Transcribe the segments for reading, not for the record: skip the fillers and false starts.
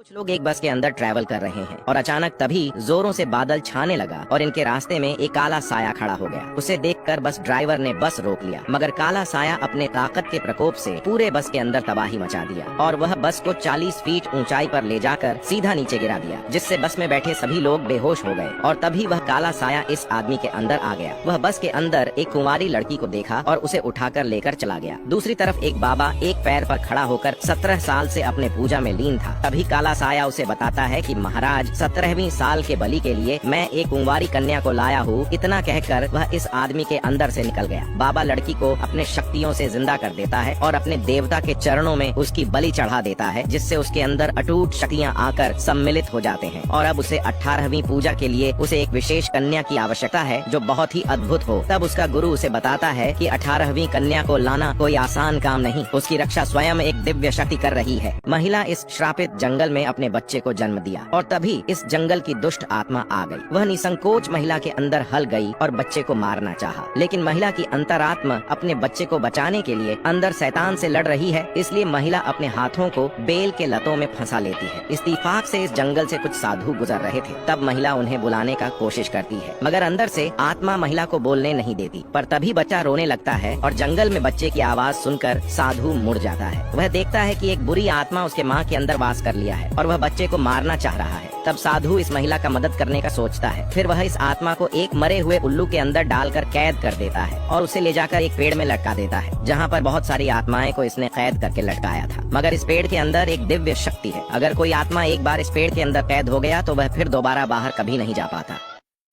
कुछ लोग एक बस के अंदर ट्रैवल कर रहे हैं और अचानक तभी जोरों से बादल छाने लगा और इनके रास्ते में एक काला साया खड़ा हो गया। उसे देखकर बस ड्राइवर ने बस रोक लिया, मगर काला साया अपने ताकत के प्रकोप से पूरे बस के अंदर तबाही मचा दिया और वह बस को 40 फीट ऊंचाई पर ले जाकर सीधा नीचे गिरा दिया, जिससे बस में बैठे सभी लोग बेहोश हो गए। और तभी वह काला साया इस आदमी के अंदर आ गया। वह बस के अंदर एक कुंवारी लड़की को देखा और उसे उठाकर लेकर चला गया। दूसरी तरफ एक बाबा एक पैर पर खड़ा होकर 17 साल से अपने पूजा में लीन था। तभी काला साया उसे बताता है कि महाराज, 17वीं साल के बलि के लिए मैं एक कुंवारी कन्या को लाया हूँ। इतना कहकर वह इस आदमी के अंदर से निकल गया। बाबा लड़की को अपने शक्तियों से जिंदा कर देता है और अपने देवता के चरणों में उसकी बलि चढ़ा देता है, जिससे उसके अंदर अटूट शक्तियाँ आकर सम्मिलित हो जाते हैं। और अब उसे 18वीं पूजा के लिए उसे एक विशेष कन्या की आवश्यकता है जो बहुत ही अद्भुत हो। तब उसका गुरु उसे बताता है कि 18वीं कन्या को लाना कोई आसान काम नहीं, उसकी रक्षा स्वयं एक दिव्य शक्ति कर रही है। महिला इस श्रापित जंगल में अपने बच्चे को जन्म दिया और तभी इस जंगल की दुष्ट आत्मा आ गई। वह निसंकोच महिला के अंदर हल गई और बच्चे को मारना चाहा, लेकिन महिला की अंतरात्मा अपने बच्चे को बचाने के लिए अंदर शैतान से लड़ रही है। इसलिए महिला अपने हाथों को बेल के लतों में फंसा लेती है। इत्तेफाक से इस जंगल से कुछ साधु गुजर रहे थे। तब महिला उन्हें बुलाने का कोशिश करती है, मगर अंदर से आत्मा महिला को बोलने नहीं देती। पर तभी बच्चा रोने लगता है और जंगल में बच्चे की आवाज सुनकर साधु मुड़ जाता है। वह देखता है कि एक बुरी आत्मा उसके माँ के अंदर वास कर लिया है और वह बच्चे को मारना चाह रहा है। तब साधु इस महिला का मदद करने का सोचता है। फिर वह इस आत्मा को एक मरे हुए उल्लू के अंदर डालकर कैद कर देता है और उसे ले जाकर एक पेड़ में लटका देता है, जहाँ पर बहुत सारी आत्माएं को इसने कैद करके लटकाया था। मगर इस पेड़ के अंदर एक दिव्य शक्ति है। अगर कोई आत्मा एक बार इस पेड़ के अंदर कैद हो गया तो वह फिर दोबारा बाहर कभी नहीं जा पाता।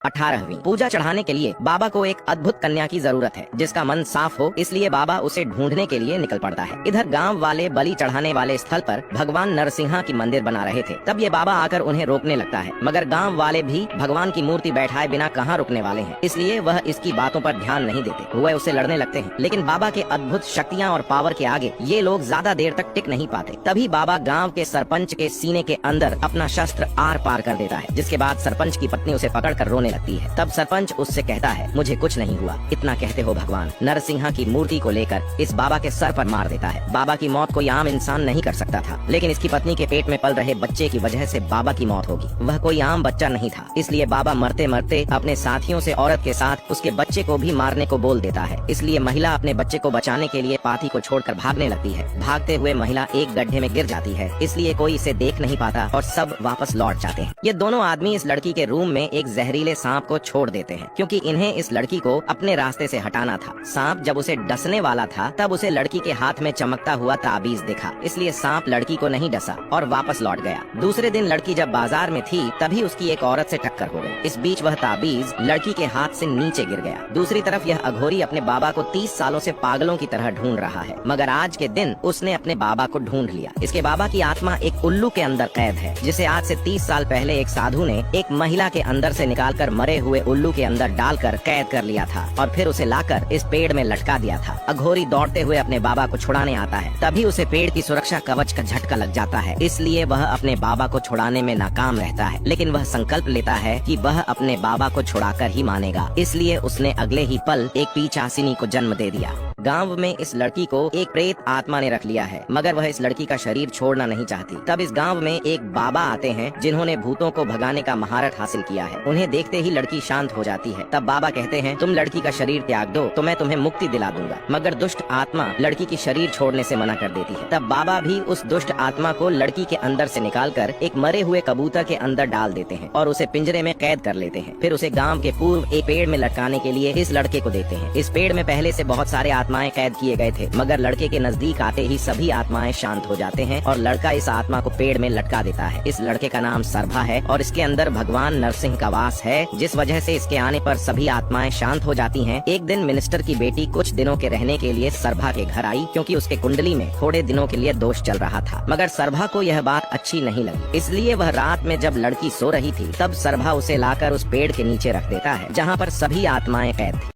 18वीं पूजा चढ़ाने के लिए बाबा को एक अद्भुत कन्या की जरूरत है जिसका मन साफ हो, इसलिए बाबा उसे ढूंढने के लिए निकल पड़ता है। इधर गांव वाले बलि चढ़ाने वाले स्थल पर भगवान नरसिंहा की मंदिर बना रहे थे। तब ये बाबा आकर उन्हें रोकने लगता है, मगर गांव वाले भी भगवान की मूर्ति बैठाए बिना कहाँ रुकने वाले हैं, इसलिए वह इसकी बातों पर ध्यान नहीं देते। वह उसे लड़ने लगते हैं, लेकिन बाबा के अद्भुत शक्तियाँ और पावर के आगे ये लोग ज्यादा देर तक टिक नहीं पाते। तभी बाबा गाँव के सरपंच के सीने के अंदर अपना शस्त्र आर पार कर देता है, जिसके बाद सरपंच की पत्नी उसे पकड़ कर रोने लगती है। तब सरपंच उससे कहता है, मुझे कुछ नहीं हुआ, इतना कहते हो भगवान। नरसिंहा की मूर्ति को लेकर इस बाबा के सर पर मार देता है। बाबा की मौत कोई आम इंसान नहीं कर सकता था, लेकिन इसकी पत्नी के पेट में पल रहे बच्चे की वजह से बाबा की मौत होगी। वह कोई आम बच्चा नहीं था, इसलिए बाबा मरते मरते अपने साथियों से औरत के साथ उसके बच्चे को भी मारने को बोल देता है। इसलिए महिला अपने बच्चे को बचाने के लिए पाथी को छोड़कर भागने लगती है। भागते हुए महिला एक गड्ढे में गिर जाती है, इसलिए कोई इसे देख नहीं पाता और सब वापस लौट जाते हैं। ये दोनों आदमी इस लड़की के रूम में एक जहरीले सांप को छोड़ देते हैं, क्योंकि इन्हें इस लड़की को अपने रास्ते से हटाना था। सांप जब उसे डसने वाला था तब उसे लड़की के हाथ में चमकता हुआ ताबीज दिखा, इसलिए सांप लड़की को नहीं डसा और वापस लौट गया। दूसरे दिन लड़की जब बाजार में थी तभी उसकी एक औरत से टक्कर हो गई। इस बीच वह ताबीज लड़की के हाथ से नीचे गिर गया। दूसरी तरफ यह अघोरी अपने बाबा को 30 सालों से पागलों की तरह ढूंढ रहा है, मगर आज के दिन उसने अपने बाबा को ढूंढ लिया। इसके बाबा की आत्मा एक उल्लू के अंदर कैद है, जिसे आज से 30 साल पहले एक साधु ने एक महिला के अंदर से निकालकर मरे हुए उल्लू के अंदर डालकर कैद कर लिया था और फिर उसे लाकर इस पेड़ में लटका दिया था। अघोरी दौड़ते हुए अपने बाबा को छुड़ाने आता है, तभी उसे पेड़ की सुरक्षा कवच का झटका लग जाता है। इसलिए वह अपने बाबा को छुड़ाने में नाकाम रहता है, लेकिन वह संकल्प लेता है कि वह अपने बाबा को छुड़ाकर ही मानेगा। इसलिए उसने अगले ही पल एक पीचासिनी को जन्म दे दिया। गांव में इस लड़की को एक प्रेत आत्मा ने रख लिया है, मगर वह इस लड़की का शरीर छोड़ना नहीं चाहती। तब इस गांव में एक बाबा आते हैं जिन्होंने भूतों को भगाने का महारत हासिल किया है। उन्हें देखते ही लड़की शांत हो जाती है। तब बाबा कहते हैं, तुम लड़की का शरीर त्याग दो तो मैं तुम्हें मुक्ति दिला दूंगा। मगर दुष्ट आत्मा लड़की की शरीर छोड़ने से मना कर देती है। तब बाबा भी उस दुष्ट आत्मा को लड़की के अंदर से निकालकर एक मरे हुए कबूतर के अंदर डाल देते हैं और उसे पिंजरे में कैद कर लेते हैं। फिर उसे गाँव के पूर्व एक पेड़ में लटकाने के लिए इस लड़के को देते हैं। इस पेड़ में पहले से बहुत सारे आत्माएं कैद किए गए थे, मगर लड़के के नजदीक आते ही सभी आत्माएं शांत हो जाते हैं और लड़का इस आत्मा को पेड़ में लटका देता है। इस लड़के का नाम सरभा है और इसके अंदर भगवान नरसिंह का वास है, जिस वजह से इसके आने पर सभी आत्माएं शांत हो जाती हैं। एक दिन मिनिस्टर की बेटी कुछ दिनों के रहने के लिए सरभा के घर आई, क्योंकि उसके कुंडली में थोड़े दिनों के लिए दोष चल रहा था। मगर सरभा को यह बात अच्छी नहीं लगी, इसलिए वह रात में जब लड़की सो रही थी तब सरभा उसे लाकर उस पेड़ के नीचे रख देता है, जहाँ पर सभी आत्माएं कैद थी।